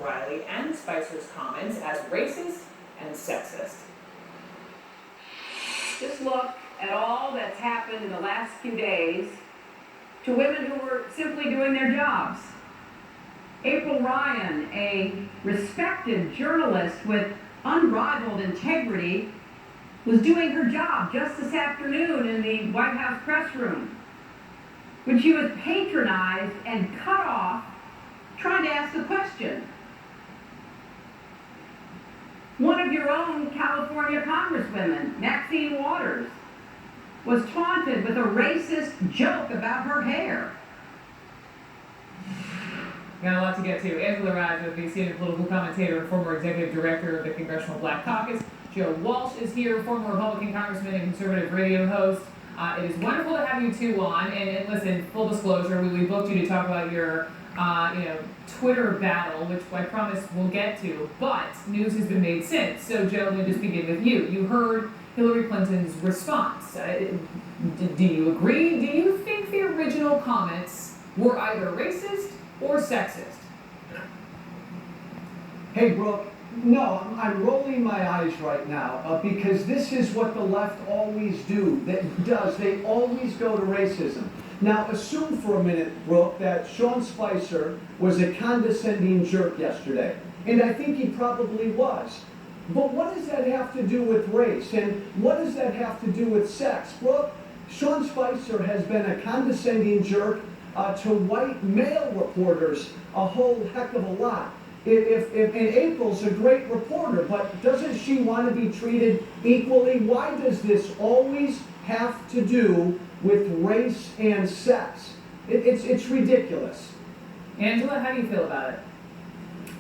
Riley and Spicer's comments as racist and sexist. Just look at all that's happened in the last few days to women who were simply doing their jobs. April Ryan, a respected journalist with unrivaled integrity, was doing her job just this afternoon in the White House press room when she was patronized and cut off trying to ask a question. One of your own California congresswomen, Maxine Waters, was taunted with a racist joke about her hair. Got a lot to get to. Angela Rye with me, senior political commentator and former executive director of the Congressional Black Caucus. Joe Walsh is here, former Republican congressman and conservative radio host. It is wonderful to have you two on. And listen, full disclosure, we booked you to talk about your Twitter battle, which I promise we'll get to, but news has been made since. So Joe, let me just begin with you. You heard Hillary Clinton's response. Do you agree? Do you think the original comments were either racist or sexist? Hey, Brooke, no, I'm rolling my eyes right now because this is what the left always does. They always go to racism. Now, assume for a minute, Brooke, that Sean Spicer was a condescending jerk yesterday. And I think he probably was. But what does that have to do with race? And what does that have to do with sex? Brooke, Sean Spicer has been a condescending jerk to white male reporters a whole heck of a lot. And April's a great reporter, but doesn't she want to be treated equally? Why does this always have to do with race and sex? It's ridiculous. Angela, how do you feel about it?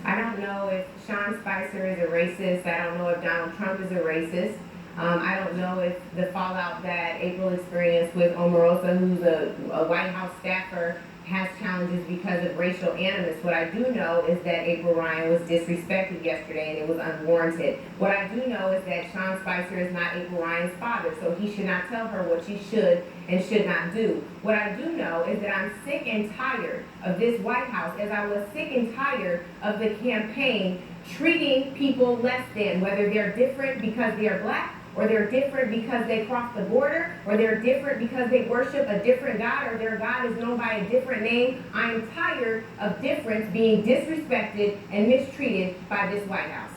I don't know if Sean Spicer is a racist. I don't know if Donald Trump is a racist. I don't know if the fallout that April experienced with Omarosa, who's a White House staffer, has challenges because of racial animus. What I do know is that April Ryan was disrespected yesterday and it was unwarranted. What I do know is that Sean Spicer is not April Ryan's father, so he should not tell her what she should and should not do. What I do know is that I'm sick and tired of this White House, as I was sick and tired of the campaign treating people less than, whether they're different because they are black, or they're different because they cross the border, or they're different because they worship a different God, or their God is known by a different name. I am tired of difference being disrespected and mistreated by this White House.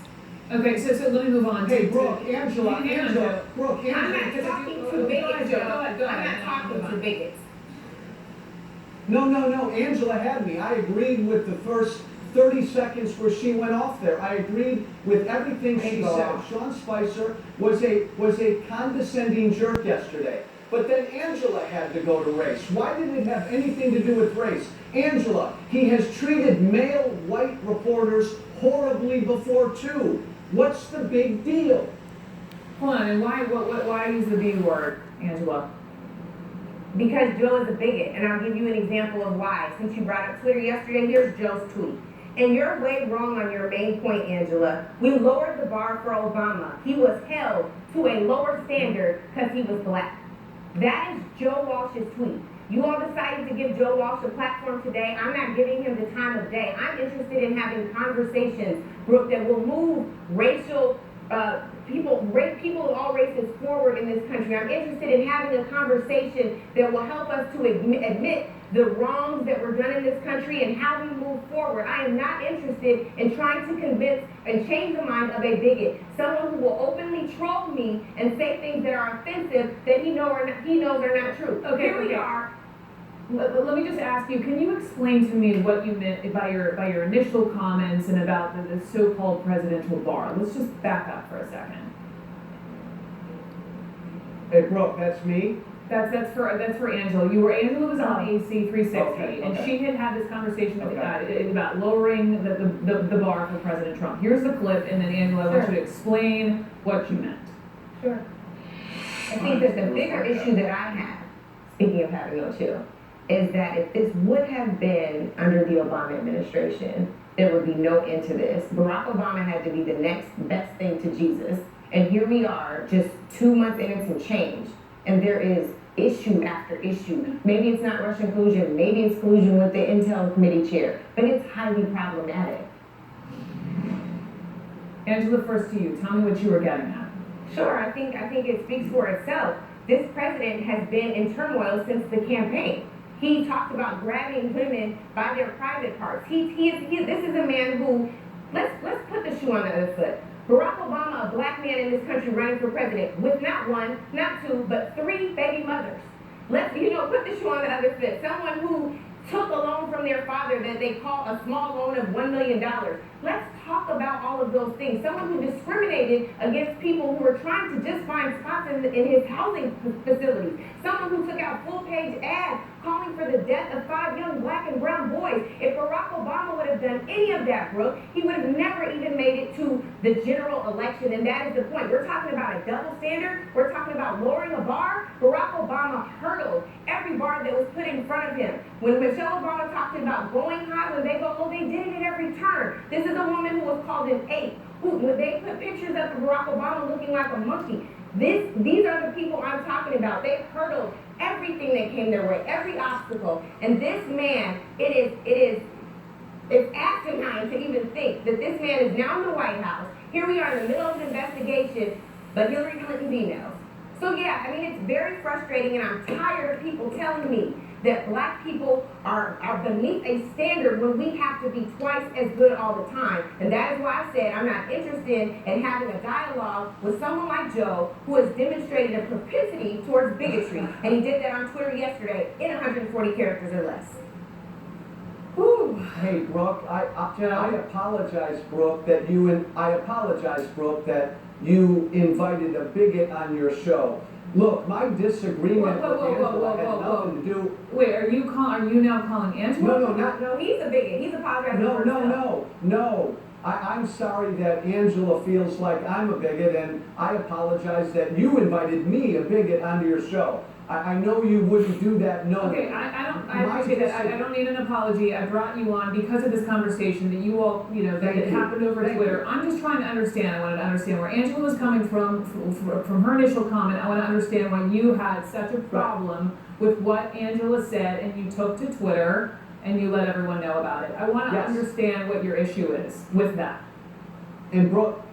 Okay, so let me move on. Hey, Brooke, Angela, I'm not talking to bigots, Joe. I'm not talking to bigots. No, Angela had me. I agreed with the first 30 seconds where she went off there. I agreed with everything she said. Sean Spicer was a condescending jerk yesterday. But then Angela had to go to race. Why did it have anything to do with race? Angela, he has treated male white reporters horribly before too. What's the big deal? Hold on, and why use the B word, Angela? Because Joe is a bigot, and I'll give you an example of why. Since you brought up Twitter yesterday, here's Joe's tweet. And you're way wrong on your main point, Angela. We lowered the bar for Obama. He was held to a lower standard because he was black. That is Joe Walsh's tweet. You all decided to give Joe Walsh a platform today. I'm not giving him the time of day. I'm interested in having conversations, Brooke, that will move racial people of all races forward in this country. I'm interested in having a conversation that will help us to admit the wrongs that were done in this country and how we move forward. I am not interested in trying to convince and change the mind of a bigot, someone who will openly troll me and say things that are offensive that he knows are not true. Okay, here we are. Let me just ask you, can you explain to me what you meant by your initial comments and about the so-called presidential bar? Let's just back up for a second. Hey, Brooke, that's me. That's for Angela. Angela was on AC 360, okay. and she had this conversation about lowering the bar for President Trump. Here's the clip, and then Angela, I want you to explain what you meant. Sure. I think that the bigger issue that I have, speaking of having no chill, is that if this would have been under the Obama administration, there would be no end to this. Barack Obama had to be the next best thing to Jesus. And here we are, just 2 months in and some change. And there is issue after issue. Maybe it's not Russian collusion, maybe it's collusion with the Intel committee chair, but it's highly problematic. Angela, first to you. Tell me what you were getting at. Sure, I think it speaks for itself. This president has been in turmoil since the campaign. He talked about grabbing women by their private parts. This is a man who, let's put the shoe on the other foot. Barack Obama, a black man in this country running for president with not one, not two, but 3 baby mothers. Let's, put the shoe on the other foot. Someone who took a loan from their father that they call a small loan of $1 million. Let's talk about all of those things. Someone who discriminated against people who were trying to just find spots in his housing facilities. Someone who took out full-page ads calling for the death of 5 young black and brown boys. If Barack Obama would have done any of that, Brooke, he would have never even made it to the general election, and that is the point. We're talking about a double standard. We're talking about lowering a bar. Barack Obama hurdled every bar that was put in front of him. When Michelle Obama talked about going high, when they go low, they did it at every turn. This is a woman who was called an ape. When they put pictures of Barack Obama looking like a monkey. These are the people I'm talking about. They hurdled everything that came their way, every obstacle. And this man, it's asinine to even think that this man is now in the White House. Here we are in the middle of an investigation, but Hillary Clinton's emails. So yeah, it's very frustrating, and I'm tired of people telling me that black people are beneath a standard when we have to be twice as good all the time. And that is why I said I'm not interested in having a dialogue with someone like Joe, who has demonstrated a propensity towards bigotry. And he did that on Twitter yesterday in 140 characters or less. Whew. Hey, Brooke, I apologize, Brooke, that you invited a bigot on your show. Look, my disagreement with Angela had nothing to do. Wait, are you now calling Angela? No, he's a bigot. He's apologizing for himself. No. I'm sorry that Angela feels like I'm a bigot, and I apologize that you invited me, a bigot, onto your show. I know you wouldn't do that knowingly. Okay, I appreciate that. I don't need an apology. I brought you on because of this conversation that you all, that it happened over Twitter. I'm just trying to understand. I wanted to understand where Angela was coming from her initial comment. I want to understand why you had such a problem with what Angela said and you took to Twitter and you let everyone know about it. I want to understand what your issue is with that. And Brooke,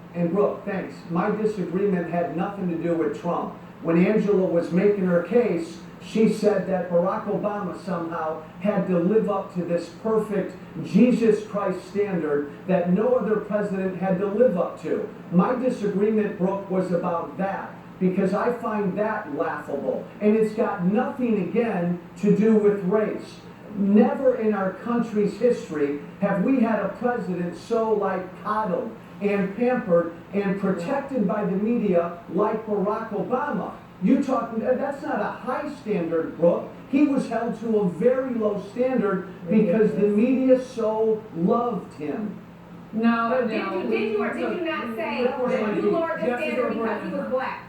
thanks. My disagreement had nothing to do with Trump. When Angela was making her case, she said that Barack Obama somehow had to live up to this perfect Jesus Christ standard that no other president had to live up to. My disagreement, Brooke, was about that, because I find that laughable. And it's got nothing, again, to do with race. Never in our country's history have we had a president so coddled and pampered and protected by the media like Barack Obama. That's not a high standard, Brooke. He was held to a very low standard because the media so loved him. No. Did you or did you not say that you lowered the standard because he was black?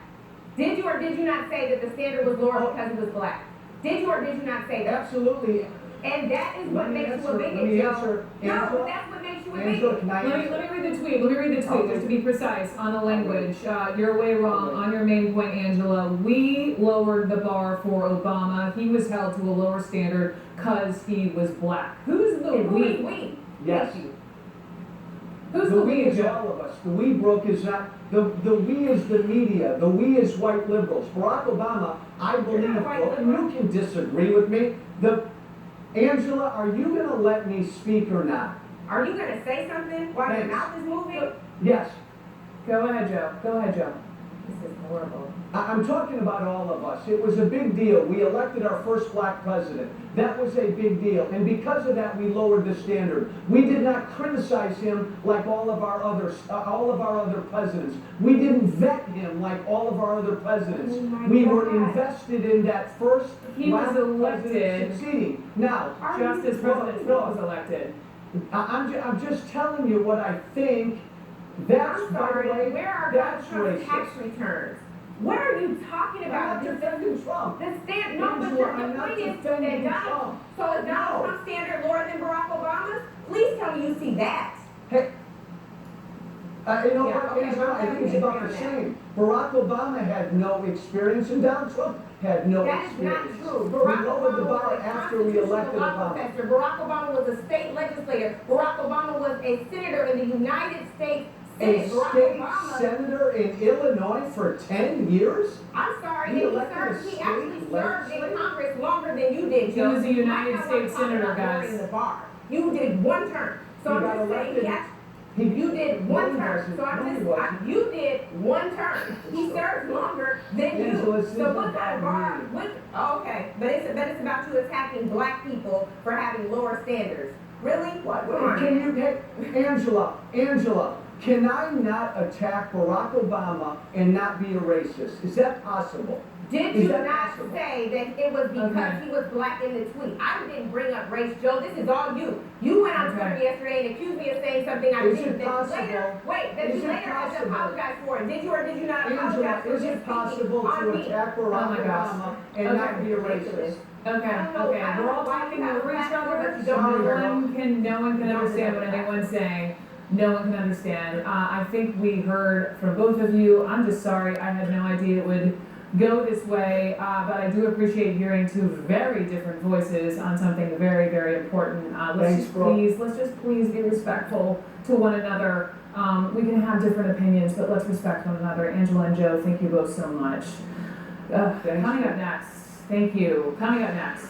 Did you or did you not say that the standard was lowered because he was black? Did you or did you not say that? Absolutely. And that is what makes you a bigot, Joe. No, that's what makes you a bigot. Let me read the tweet. Just to be precise on the language. You're way wrong on your main point, Angela. We lowered the bar for Obama. He was held to a lower standard because he was black. Who's the we? Yes. Who's the we? Is all of us. The we, Brooke, is not. The we is the media. The we is white liberals. Barack Obama, I believe, Brooke, and you can disagree with me. Angela, are you going to let me speak or not? Are you going to say something while your mouth is moving? Yes. Go ahead, Joe. This is horrible. I'm talking about all of us. It was a big deal. We elected our first black president. That was a big deal. And because of that, we lowered the standard. We did not criticize him like all of our other presidents. We didn't vet him like all of our other presidents. We were invested in that first black president succeeding. Now, just as President Trump was elected. I'm just telling you what I think. That's where are Donald Trump's tax returns? What are you talking about? I'm not defending Trump. The point is that Donald. So is Donald Trump's standard lower than Barack Obama's? Please tell me you see that. Hey, I think it's about the same. Barack Obama had no experience, and Donald Trump had no experience. That is not true. We lowered the bar after we elected Obama. Barack Obama was a state legislator. Barack Obama was a senator in the United States a state senator in Illinois for 10 years? I'm sorry, He and elected a he state actually served in legislator? Congress longer than you did, He Joe. was a You United might not wanna States talk senator, about guys. lowering the bar. You did one term. So He I'm got just saying, elected. you did No, one he term. wasn't. So No, he wasn't. you did one term. He served longer than you. Angela, this So isn't what kind of about bar, okay, but it's about you attacking black people for having lower standards. Really? What? Come on. Can you, hey, Angela, can I not attack Barack Obama and not be a racist? Is that possible? Did Is you that not possible? say that it was because Okay. he was black in the tweet? I didn't bring up race, Joe. This is all you. You went on Twitter Okay. yesterday and accused me of saying something I Is didn't. it That you possible? later, wait, that Is you it later had to possible? apologize for it. Did you or did you not apologize Angela, for is just it possible speaking to on me? attack Oh Barack my gosh. Obama and Okay. not be a Ridiculous. racist? Okay, I don't know okay, why we're all you talking have over each a platform, other. but you don't No one can understand what anyone's saying. No one can understand. I think we heard from both of you. I'm just sorry, I had no idea it would go this way, but I do appreciate hearing two very different voices on something very, very important. Thanks, bro. Let's just please be respectful to one another. We can have different opinions, but let's respect one another. Angela and Joe, thank you both so much. Thanks. Coming up next, thank you. Coming up next.